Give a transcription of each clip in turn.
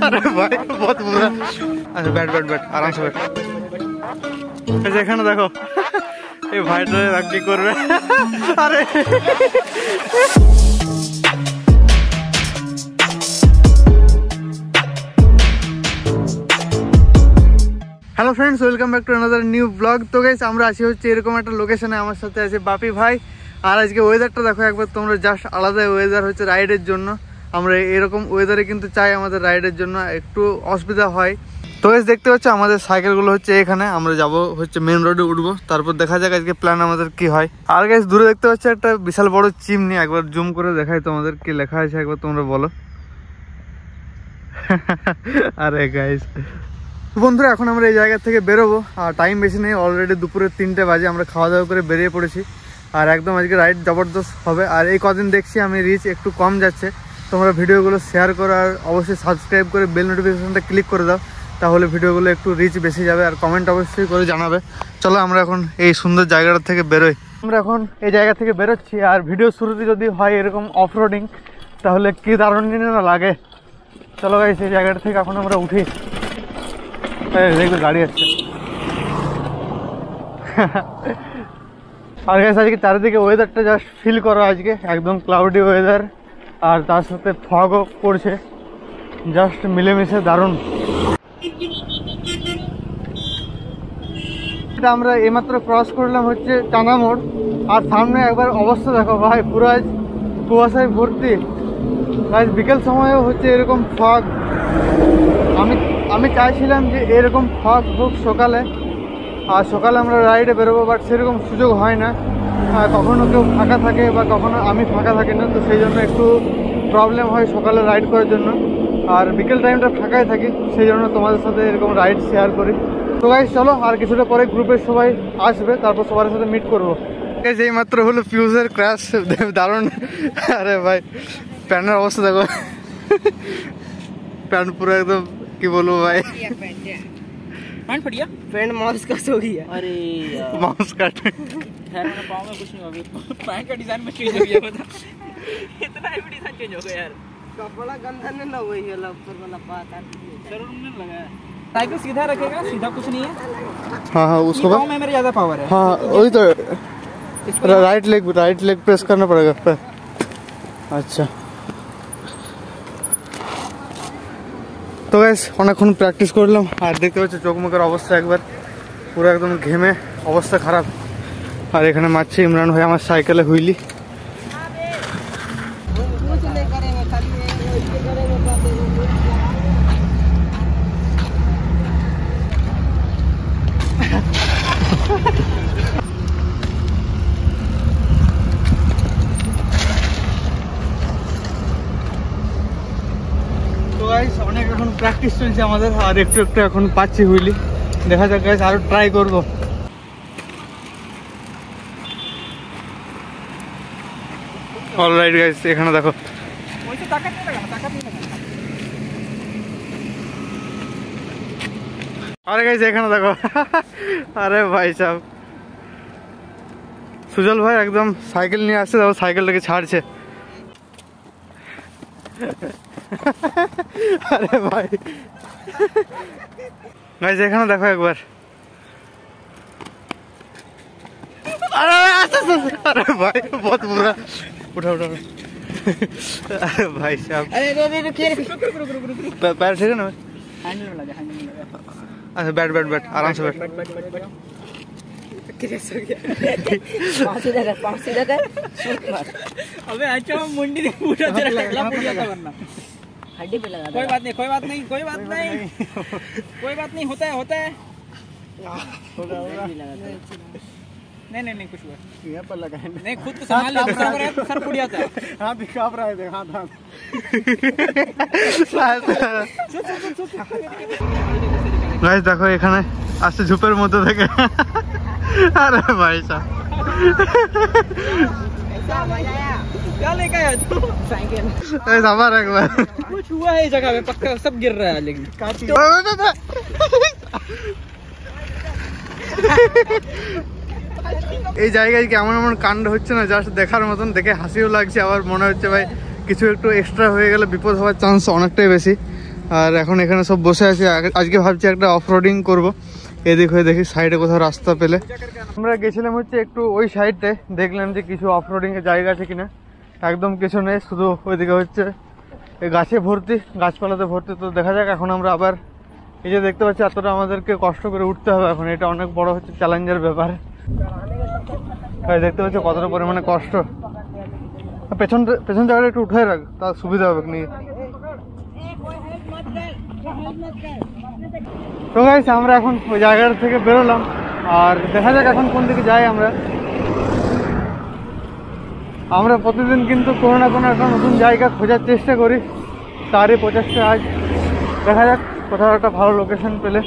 अरे भाई बहुत बुरा। अच्छा बैठ बैठ बैठ आराम से बैठ। এখানে দেখো এই ভাইটা কি করবে। আরে hello friends, welcome back to another new blog. তো গাইস আমরা আছি হচ্ছে এরকম একটা লোকেশনে, আমার সাথে আছে বাপি ভাই। আর আজকে ওয়েদারটা দেখো একবার তোমরা, জাস্ট আলাদা ওয়েদার হচ্ছে রাইডের জন্য। আমরা এরকম ওয়েদারে কিন্তু চাই আমাদের রাইডের জন্য, একটু অসুবিধা হয়। তো গাইস দেখতে পাচ্ছ আমাদের সাইকেলগুলো হচ্ছে এখানে, আমরা যাব হচ্ছে মেন রোডে উঠবো, তারপর দেখা যাক আজকে প্ল্যান আমাদের কি হয়। আর গাইস দূরে দেখতে পাচ্ছ একটা বিশাল বড় চিমনি, একবার জুম করে দেখাই তোমাদের কি লেখা আছে, একবার তোমরা বলো। আরে গাইস বন্ধুরা এখন আমরা এই জায়গা থেকে বেরোবো, আর টাইম বেশি নেই, অলরেডি দুপুরে 3টে বাজে। আমরা খাওয়া দাওয়া করে বেরিয়ে পড়েছি, আর একদম আজকে রাইড জবরদস্ত হবে। আর এই কদিন দেখছি আমি রিচ একটু কম যাচ্ছে, তোমরা ভিডিওগুলো শেয়ার করো আর অবশ্যই সাবস্ক্রাইব করে বেল নোটিফিকেশনটা ক্লিক করে দাও, তাহলে ভিডিওগুলো একটু রিচ বেশি যাবে। আর কমেন্ট অবশ্যই করে জানাবে। চলো আমরা এখন এই সুন্দর জায়গাটা থেকে বেরোই। আমরা এখন এই জায়গা থেকে বেরোচ্ছি, আর ভিডিও শুরুতে যদি হয় এরকম অফ রোডিং, তাহলে কি দারুণ না লাগে। চলো গাইস এই জায়গাটা থেকে এখন আমরা উঠি। দেখো গাড়ি আসছে। আর গাইস আজকে চারিদিকে ওয়েদারটা জাস্ট ফিল করো, আজকে একদম ক্লাউডি ওয়েদার, আর তার সাথে ফগও পড়ছে, জাস্ট মিলেমিশে দারুণ। এটা আমরা এইমাত্র ক্রস করলাম হচ্ছে টানা মোড়, আর সামনে একবার অবস্থা দেখো ভাই, পুরো আজ কুয়াশায় ভর্তি। আজ বিকেল সময়ও হচ্ছে এরকম ফগ। আমি চাইছিলাম যে এরকম ফগ হোক সকালে, আর সকালে আমরা রাইডে বেরোবো, বাট সেরকম সুযোগ হয় না। কখনো কেউ ফাঁকা থাকে বা কখনো আমি ফাঁকা থাকি না, তো সেই জন্য একটু প্রবলেম হয় সকালে রাইড করার জন্য। আর বিকেল টাইমটা ফাঁকাই থাকি, সেই জন্য তোমাদের সাথে এরকম রাইড শেয়ার করি। তো গাইস চলো, আর কিছুটা পরে গ্রুপের সবাই আসবে, তারপর সবার সাথে মিট করবো। এই মাত্র হলো ফিউজের ক্র্যাশ, দারুণ। আরে ভাই প্যান্টের অবস্থা দেখো, पैंट पूरा एकदम की बोलूं भाई, पैंट फटिया, पैंट माउस कट हो गया। अरे माउस कट है ना, पाँव में कुछ नहीं हो गया, पैंट का डिजाइन में चेंज हो गया। बता इतना ही डिजाइन चेंज हो गया यार, कपड़ा गंदा नहीं ना वही वाला ऊपर वाला पार्ट जरूर नहीं लगा है। साइकिल सीधा रखेगा, सीधा कुछ नहीं है। हाँ हाँ उसको पाँव में मेरे ज्यादा पावर है। हाँ वही तो, राइट लेग प्रेस करना पड़ेगा पे। अच्छा তো গাইস অনেকক্ষণ প্র্যাকটিস করলাম, আর দেখতে পাচ্ছি চোখ মুখের অবস্থা একবার পুরো একদম ঘেমে অবস্থা খারাপ। আর এখানে মারছে ইমরান ভাই আমার সাইকেলে হুইলি। অনেক এখন প্র্যাকটিস চলছে আমাদের, আর একটু একটু এখন পাচ্ছি হুইলি। দেখা যাক গাইস, আরো ট্রাই করবো। অলরাইট গাইস এখানে দেখো, আরে গাইস এখানে দেখো। আরে ভাই সাহেব সুজল ভাই একদম সাইকেল নিয়ে আসছে, দেখো সাইকেলটাকে ছাড়ছে। আরে ভাই গাইস এখানে দেখো একবার। अरे भाई बहुत बुरा, उठा उठा। अरे भाई साहब, अरे पैर ठीक है ना? हैंडल में लगा, हैंडल में लगा। अच्छा बैठ बैठ बैठ आराम से बैठ। अबे अच्छा मुंडी ने पूरा तेरा टकला पूरा था वरना हड्डी पे लगा। कोई बात नहीं, कोई बात नहीं, कोई बात नहीं, कोई बात नहीं, होता है, होता है। नहीं नहीं नहीं कुछ हुआ, यहाँ पर लगा है नहीं, खुद तो संभाल ले, दूसरा को रहता सर फुट जाता है। हाँ दिखा रहा है, हाथ हाथ। गाइस देखो এখানে আসছে ঝুপের মধ্যে থেকে। আরে ভাই সাহেব क्या लेके आया तू? साइकिल। गाइस আবার একবার कुछ हुआ है इस जगह में, पक्का सब गिर रहा है, लेकिन এই জায়গায় কেমন এমন কাণ্ড হচ্ছে না, জাস্ট দেখার মতন, দেখে হাসিও লাগছে, আবার মনে হচ্ছে ভাই কিছু একটু এক্সট্রা হয়ে গেলে বিপদ হওয়ার চান্স অনেকটাই বেশি। আর এখন এখানে সব বসে আছি। আজকে ভাবছি একটা অফ রোডিং করবো, এদিক হয়ে দেখি সাইডে কোথাও রাস্তা পেলে। আমরা গেছিলাম হচ্ছে একটু ওই সাইডে, দেখলাম যে কিছু অফ রোডিং এর জায়গা আছে কিনা, একদম কিছু নেই, শুধু ওইদিকে হচ্ছে গাছে ভর্তি, গাছপালাতে ভর্তি। তো দেখা যাক। এখন আমরা আবার এই যে দেখতে পাচ্ছি এতটা আমাদেরকে কষ্ট করে উঠতে হবে এখন, এটা অনেক বড় হচ্ছে চ্যালেঞ্জের ব্যাপার। দেখতে পাচ্ছি কতটা পরিমাণে কষ্ট। পেছন জায়গাটা একটু উঠে রাখ, তার সুবিধা হবে নিয়ে। তো গাইস আমরা এখন ওই জায়গাটা থেকে বেরোলাম, আর দেখা যাক এখন কোন দিকে যাই। আমরা প্রতিদিন কিন্তু কোনো না কোনো একটা নতুন জায়গা খোঁজার চেষ্টা করি, তারই প্রচেষ্টা আজ। দেখা যাক কোথাও একটা ভালো লোকেশন পেলে।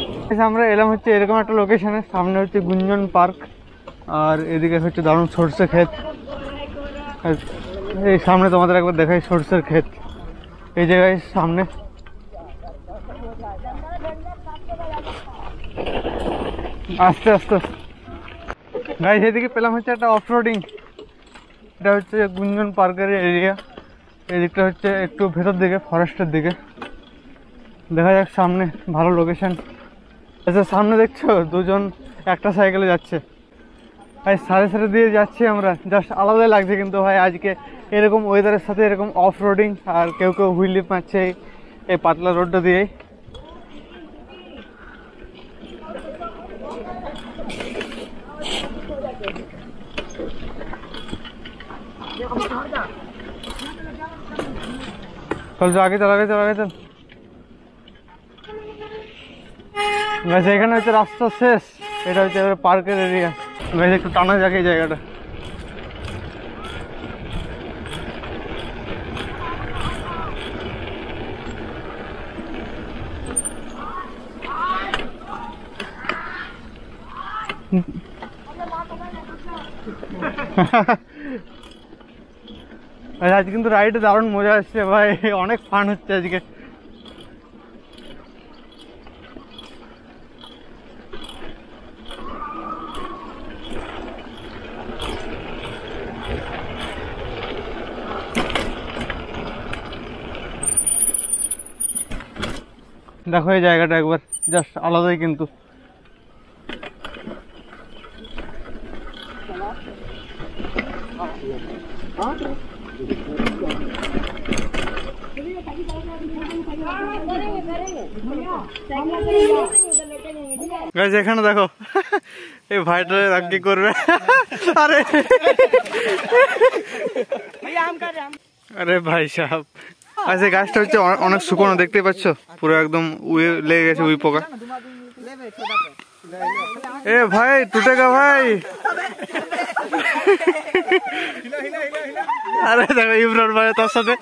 আমরা এলাম হচ্ছে এরকম একটা লোকেশনে, সামনে হচ্ছে গুঞ্জন পার্ক, আর এদিকে হচ্ছে দারুণ সরষে ক্ষেত। এই সামনে তোমাদের একবার দেখাই সরষের ক্ষেত, এই জায়গায় সামনে। আস্তে আস্তে গাইস এদিকে পেলাম হচ্ছে একটা অফ রোডিং। এটা হচ্ছে গুঞ্জন পার্কের এরিয়া, এদিকটা হচ্ছে একটু ভেতর দিকে, ফরেস্টের দিকে। দেখা যাক সামনে ভালো লোকেশন। আচ্ছা সামনে দেখছো দুজন একটা সাইকেলে যাচ্ছে, ভাই সাড়ে সাড়ে দিয়ে যাচ্ছি আমরা, জাস্ট আলাদাই লাগছে। কিন্তু ভাই আজকে এরকম ওয়েদারের সাথে এরকম অফ রোডিং, আর কেউ কেউ হুইল মারছে এই পাতলা রোডটা দিয়েই। চল আগে চল, আগে চল, আগে চল। এখানে হচ্ছে রাস্তা শেষ, এটা হচ্ছে পার্কের এরিয়া। একটু টানা যাক এই জায়গাটা। আজ কিন্তু রাইডে দারুণ মজা আসছে ভাই, অনেক ফান হচ্ছে আজকে। দেখো এই জায়গাটা একবার, জাস্ট আলাদাই কিন্তু। এখানে দেখো এই ভাইটা কি করবে, আরে আরে ভাই সাহেব। আচ্ছা গাছটা হচ্ছে অনেক শুকনো, দেখতে পাচ্ছ পুরো একদম উয়ে লেগে গেছে, উই পোকা। এ ভাই টুটেগা ভাই। আরে দেখো ইমরান ভাই তোর সাথে।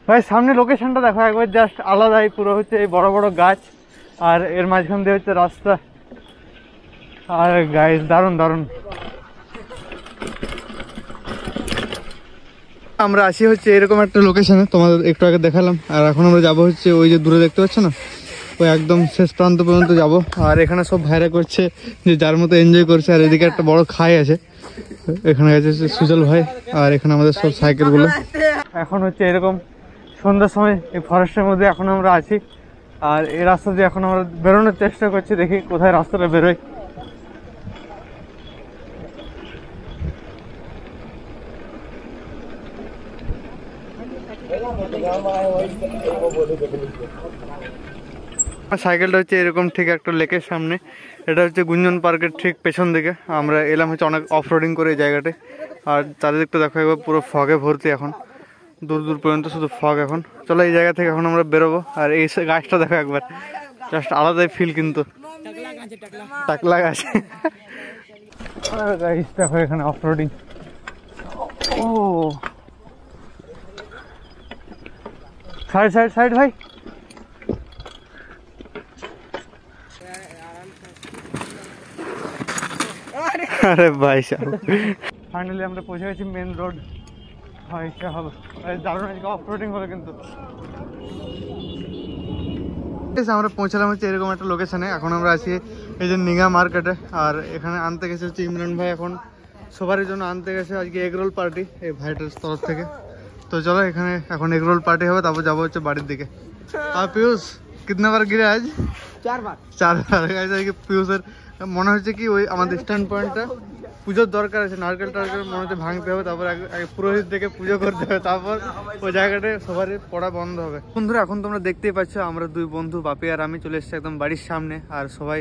ভাই সামনে লোকেশনটা দেখো একবার, জাস্ট আলাদাই পুরো হচ্ছে এই বড় বড় গাছ, আর এর মাঝখান দিয়ে হচ্ছে রাস্তা। আর গাইস দারুণ দারুণ। আমরা আসি হচ্ছে এরকম একটা লোকেশনে, তোমাদের একটু আগে দেখালাম। আর এখন আমরা যাবো হচ্ছে ওই যে দূরে দেখতে পাচ্ছ না, ওই একদম শেষ প্রান্ত পর্যন্ত যাব। আর এখানে সব ভাইরা করছে যে যার মতো এনজয় করছে। আর এদিকে একটা বড় খাই আছে, এখানে গেছে সুজল ভাই। আর এখানে আমাদের সব সাইকেলগুলো। এখন হচ্ছে এরকম সন্ধ্যার সময় এই ফরেস্টের মধ্যে এখন আমরা আছি। আর এই রাস্তা দিয়ে এখন আমরা বেরোনোর চেষ্টা করছি, দেখি কোথায় রাস্তাটা বেরোয়। সাইকেলটা হচ্ছে এরকম ঠিক একটা লেকের সামনে, এটা হচ্ছে গুঞ্জন পার্কের ঠিক পেছন দিকে। আমরা এলাম হচ্ছে অনেক অফ রোডিং করে এই জায়গাতে। আর চারিদিকটা দেখো একবার পুরো ফগে ভর্তি, এখন দূর দূর পর্যন্ত শুধু ফগ। এখন চলো এই জায়গা থেকে এখন আমরা বেরোবো। আর এই গাছটা দেখো একবার, জাস্ট আলাদাই ফিল কিন্তু, টাকলা গাছ। দেখো এখানে অফ রোডিং। ও সাইড সাইড সাইড ভাই। আরে ভাই সাহেব ফাইনালি আমরা পৌঁছে গেছি মেন রোড। ভাই সাহেব দারুণ আজকে অফ রোডিং হলো কিন্তু। আমরা পৌঁছালাম হচ্ছে এরকম একটা লোকেশনে। এখন আমরা আছি এই যে নিগা মার্কেটে। আর এখানে আনতে গেছে হচ্ছে ইমরান ভাই, এখন সবারই জন্য আনতে গেছে আজকে এগরোল পার্টি এই ভাইটার তরফ থেকে। তো চলো এখানে এখন এগ রোল পার্টি হবে, তারপর যাবো হচ্ছে বাড়ির দিকে। আর পিয়ুষ কিতনা বার গিরে আজ? 4 बार। 4 বার। পিয়ুষের মনে হচ্ছে কি ওই আমাদের স্ট্যান্ড পয়েন্টটা পুজোর দরকার আছে, নারকেল টারকেল মনে হচ্ছে ভাঙতে হবে, তারপর আগে পুরোহিত থেকে পুজো করতে হবে, তারপর ওই জায়গাটা সবারই পড়া বন্ধ হবে। বন্ধুরা এখন তোমরা দেখতেই পাচ্ছ আমরা দুই বন্ধু বাপি আর আমি চলে এসেছি একদম বাড়ির সামনে, আর সবাই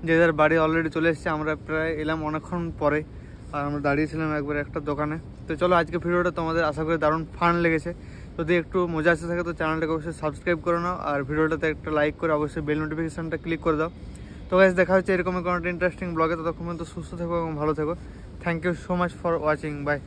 যে যার বাড়ি অলরেডি চলে এসেছে। আমরা প্রায় এলাম অনেকক্ষণ পরে, আর আমরা দাঁড়িয়েছিলাম একবার একটা দোকানে। তো চলো আজকে ভিডিওটা তোমাদের আশা করি দারুণ ফান লেগেছে। যদি একটু মজা আসতে থাকে তো চ্যানেলটাকে অবশ্যই সাবস্ক্রাইব করে নাও, আর ভিডিওটাতে একটা লাইক করে অবশ্যই বেল নোটিফিকেশনটা ক্লিক করে দাও। তো গাইস দেখা হচ্ছে এরকম কোনো ইন্টারেস্টিং ব্লগে, ততক্ষণ পর্যন্ত সুস্থ থেকো এবং ভালো থেকো। Thank you so much for watching, by.